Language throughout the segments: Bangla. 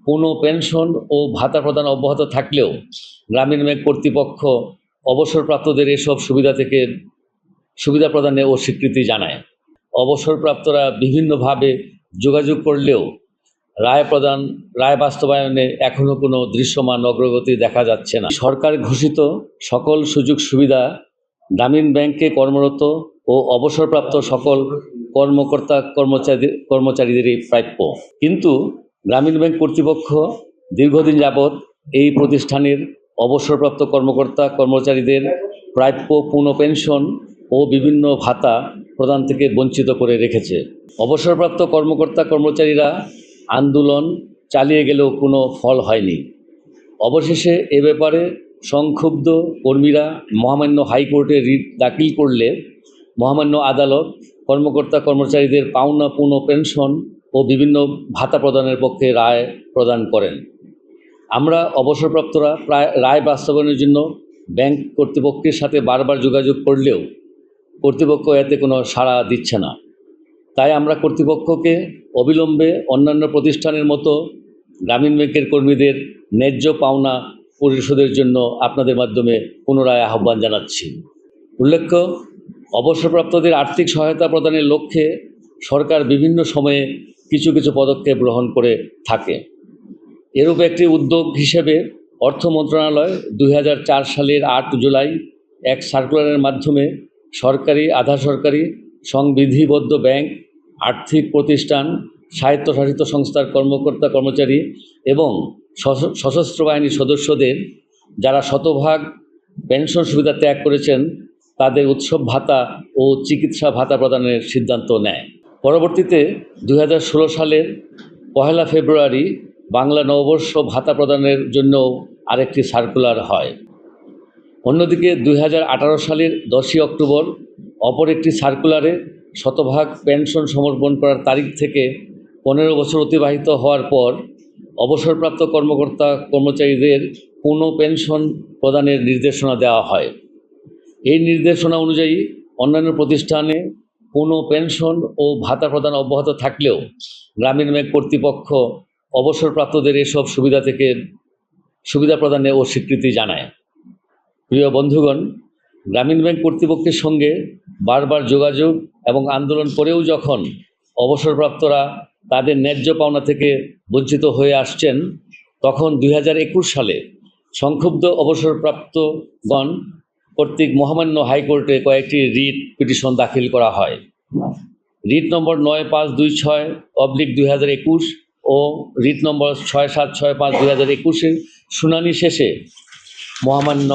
কোনো পেনশন ও ভাতা প্রদান অব্যাহত থাকলেও গ্রামীণ ব্যাংক কর্তৃপক্ষ অবসরপ্রাপ্তদের এসব সুবিধা থেকে সুবিধা প্রদানে ও স্বীকৃতি জানায়। অবসরপ্রাপ্তরা বিভিন্নভাবে যোগাযোগ করলেও রায় বাস্তবায়নে এখনও কোনো দৃশ্যমান অগ্রগতি দেখা যাচ্ছে না। সরকার ঘোষিত সকল সুযোগ সুবিধা গ্রামীণ ব্যাংকে কর্মরত ও অবসরপ্রাপ্ত সকল কর্মচারীদেরই প্রাপ্য, কিন্তু গ্রামীণ ব্যাংক কর্তৃপক্ষ দীর্ঘদিন যাবৎ এই প্রতিষ্ঠানের অবসরপ্রাপ্ত কর্মচারীদের প্রাপ্য পূর্ণ পেনশন ও বিভিন্ন ভাতা প্রদান থেকে বঞ্চিত করে রেখেছে। অবসরপ্রাপ্ত কর্মচারীরা আন্দোলন চালিয়ে গেলেও কোনো ফল হয়নি। অবশেষে এ ব্যাপারে সংক্ষুব্ধ কর্মীরা মহামান্য হাইকোর্টে রিট দাখিল করলে মহামান্য আদালত কর্মচারীদের পাওনা পূর্ণ পেনশন ও বিভিন্ন ভাতা প্রদানের পক্ষে রায় প্রদান করেন। আমরা অবসরপ্রাপ্তরা রায় বাস্তবায়নের জন্য ব্যাংক কর্তৃপক্ষের সাথে বারবার যোগাযোগ করলেও কর্তৃপক্ষ এতে কোনো সাড়া দিচ্ছে না। তাই আমরা কর্তৃপক্ষকে অবিলম্বে অন্যান্য প্রতিষ্ঠানের মতো গ্রামীণ ব্যাংকের কর্মীদের ন্যায্য পাওনা পরিশোধের জন্য আপনাদের মাধ্যমে পুনরায় আহ্বান জানাচ্ছি। উল্লেখ্য, অবসরপ্রাপ্তদের আর্থিক সহায়তা প্রদানের লক্ষ্যে সরকার বিভিন্ন সময়ে কিছু পদক্ষেপ গ্রহণ করে থাকে। এরূপ একটি উদ্যোগ হিসেবে অর্থ মন্ত্রণালয় 2004 সালের 8 জুলাই এক সার্কুলারের মাধ্যমে সরকারি, আধা সরকারি, সংবিধিবদ্ধ ব্যাংক, আর্থিক প্রতিষ্ঠান, স্বায়ত্তশাসিত সংস্থার কর্মচারী এবং সশস্ত্র বাহিনীর সদস্যদের যারা শতভাগ পেনশন সুবিধা ত্যাগ করেছেন তাদের উৎসব ভাতা ও চিকিৎসা ভাতা প্রদানের সিদ্ধান্ত নেয়। পরবর্তীতে 2016 সালের 1 ফেব্রুয়ারি বাংলা নববর্ষ ভাতা প্রদানের জন্য আরেকটি সার্কুলার হয়। অন্যদিকে 2018 সালের 10 অক্টোবর অপর একটি সার্কুলারে শতভাগ পেনশন সমর্পণ করার তারিখ থেকে 15 বছর অতিবাহিত হওয়ার পর অবসরপ্রাপ্ত কর্মচারীদের পূর্ণ পেনশন প্রদানের নির্দেশনা দেওয়া হয়। এই নির্দেশনা অনুযায়ী অন্যান্য প্রতিষ্ঠানে পূর্ণ পেনশন ও ভাতা প্রদান অব্যাহত থাকলেও গ্রামীণ ব্যাংক কর্তৃপক্ষ অবসরপ্রাপ্তদের এসব সুবিধা থেকে সুবিধা প্রদানে ও স্বীকৃতি জানায়। প্রিয় বন্ধুগণ, গ্রামীণ ব্যাংক কর্তৃপক্ষের সঙ্গে বারবার যোগাযোগ এবং আন্দোলন করেও যখন অবসরপ্রাপ্তরা তাদের ন্যায্য পাওনা থেকে বঞ্চিত হয়ে আসছেন, তখন 2021 সালে সংক্ষুব্ধ অবসরপ্রাপ্তগণ কর্তৃক মহামান্য হাইকোর্টে কয়েকটি রিট পিটিশন দাখিল করা হয়। রিট নম্বর 9526/2021 ও রিট নম্বর 6765/2021 শুনানি শেষে মহামান্য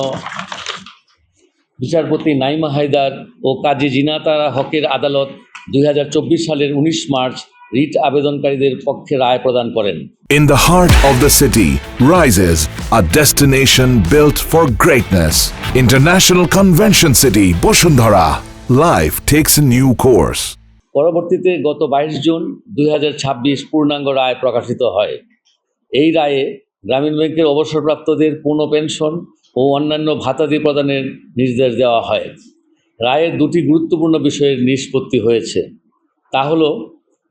বিচারপতি নাইমা হায়দার ও কাজী জিনাতারা হকের আদালত 2024 সালের 19 মার্চ রিট আবেদনকারীদের পক্ষে রায় প্রদান করেন। In the heart of the city rises a destination built for greatness. International Convention City, Bosundhara. Life takes a new course. পরবর্তীতে গত 22 জুন 2026 পূর্ণাঙ্গ রায় প্রকাশিত হয়। এই রায়ে গ্রামীণ ব্যাংকের অবসরপ্রাপ্তদের পূর্ণ পেনশন ও অন্যান্য ভাতাদি প্রদানের নির্দেশ দেওয়া হয়। রায়ে দুটি গুরুত্বপূর্ণ বিষয়ের নিষ্পত্তি হয়েছে। তা হলো,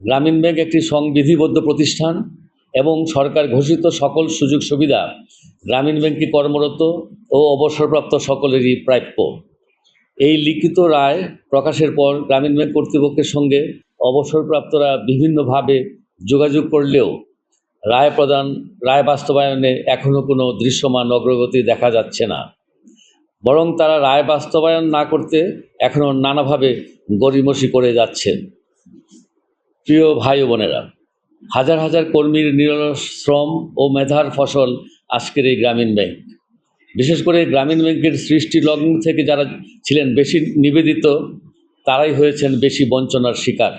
গ্রামীণ ব্যাংক একটি সংবিধিবদ্ধ প্রতিষ্ঠান এবং সরকার ঘোষিত সকল সুযোগ সুবিধা গ্রামীণ ব্যাংকে কর্মরত ও অবসরপ্রাপ্ত সকলেরই প্রাপ্য। এই লিখিত রায় প্রকাশের পর গ্রামীণ ব্যাংক কর্তৃপক্ষের সঙ্গে অবসরপ্রাপ্তরা বিভিন্নভাবে যোগাযোগ করলেও রায় বাস্তবায়নে এখনও কোনো দৃশ্যমান অগ্রগতি দেখা যাচ্ছে না। বরং তারা রায় বাস্তবায়ন না করতে এখনও নানাভাবে গড়িমসি করে যাচ্ছে। প্রিয় ভাই ও বোনেরা, হাজার হাজার কর্মীর নিরলস শ্রম ও মেধার ফসল আজকের এই গ্রামীণ ব্যাংক। বিশেষ করে গ্রামীণ ব্যাংকের সৃষ্টি লগ্ন থেকে যারা ছিলেন বেশি নিবেদিত, তারাই হয়েছেন বেশি বঞ্চনার শিকার।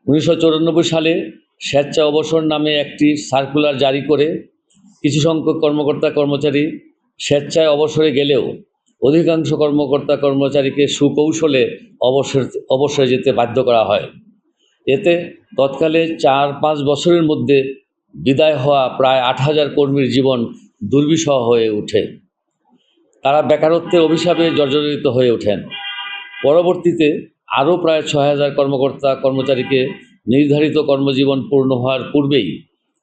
1994 সালে স্বেচ্ছা অবসর নামে একটি সার্কুলার জারি করে কিছু সংখ্যক কর্মচারী স্বেচ্ছায় অবসরে গেলেও অধিকাংশ কর্মচারীকে সুকৌশলে অবসরে যেতে বাধ্য করা হয়। এতে তৎকালে 4-5 বছরের মধ্যে বিদায় হওয়া প্রায় 8000 কর্মীর জীবন দুর্বিষহ হয়ে ওঠে। তারা বেকারত্বের অভিশাপে জর্জরিত হয়ে ওঠেন। পরবর্তীতে আরও প্রায় 6000 কর্মচারীকে নির্ধারিত কর্মজীবন পূর্ণ হওয়ার পূর্বেই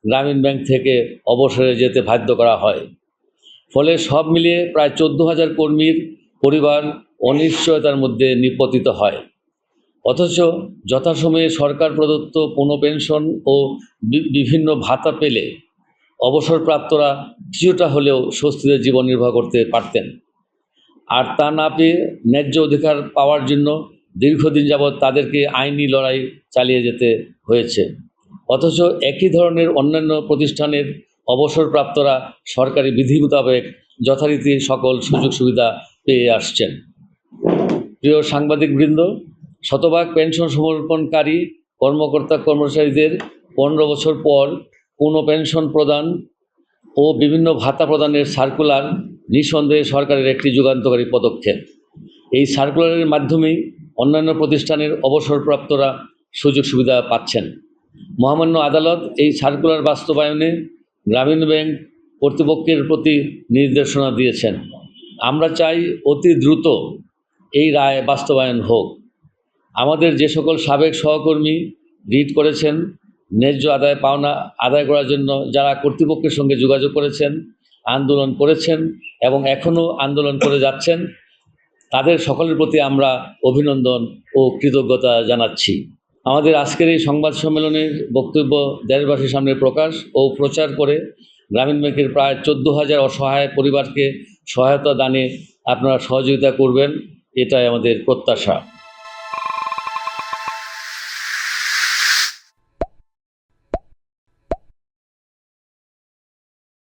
গ্রামীণ ব্যাংক থেকে অবসরে যেতে বাধ্য করা হয়। ফলে সব মিলিয়ে প্রায় 14,000 কর্মীর পরিবার অনিশ্চয়তার মধ্যে নিপতিত হয়। অথচ যথাসময়ে সরকার প্রদত্ত পুনঃপেনশন ও বিভিন্ন ভাতা পেলে অবসরপ্রাপ্তরা কিছুটা হলেও স্বস্তিতে জীবন নির্বাহ করতে পারতেন। আর তা না পেয়ে ন্যায্য অধিকার পাওয়ার জন্য দীর্ঘদিন যাবৎ তাদেরকে আইনি লড়াই চালিয়ে যেতে হয়েছে। অথচ একই ধরনের অন্যান্য প্রতিষ্ঠানের অবসরপ্রাপ্তরা সরকারি বিধি মোতাবেক যথারীতি সকল সুযোগ সুবিধা পেয়ে আসছেন। প্রিয় সাংবাদিকবৃন্দ, শতভাগ পেনশন সমর্পণকারী কর্মকর্তা কর্মচারীদের 15 বছর পর পুনঃপেনশন প্রদান ও বিভিন্ন ভাতা প্রদানের সার্কুলার নিঃসন্দেহে সরকারের একটি যুগান্তকারী পদক্ষেপ। এই সার্কুলারের মাধ্যমেই অন্যান্য প্রতিষ্ঠানের অবসরপ্রাপ্তরা সুযোগ সুবিধা পাচ্ছেন। মহামান্য আদালত এই সার্কুলার বাস্তবায়নে গ্রামীণ ব্যাংক কর্তৃপক্ষের প্রতি নির্দেশনা দিয়েছেন। আমরা চাই অতি দ্রুত এই রায় বাস্তবায়ন হোক। আমাদের যে সকল সাবেক সহকর্মী রিট করেছেন, ন্যায্য পাওনা আদায় করার জন্য যারা কর্তৃপক্ষের সঙ্গে যোগাযোগ করেছেন, আন্দোলন করেছেন এবং এখনও আন্দোলন করে যাচ্ছেন, তাদের সকলের প্রতি আমরা অভিনন্দন ও কৃতজ্ঞতা জানাচ্ছি। আমাদের আজকের এই সংবাদ সম্মেলনের বক্তব্য দেশবাসীর সামনে প্রকাশ ও প্রচার করে গ্রামীণ ব্যাংকের প্রায় 14,000 অসহায় পরিবারকে সহায়তা দানে আপনারা সহযোগিতা করবেন, এটাই আমাদের প্রত্যাশা।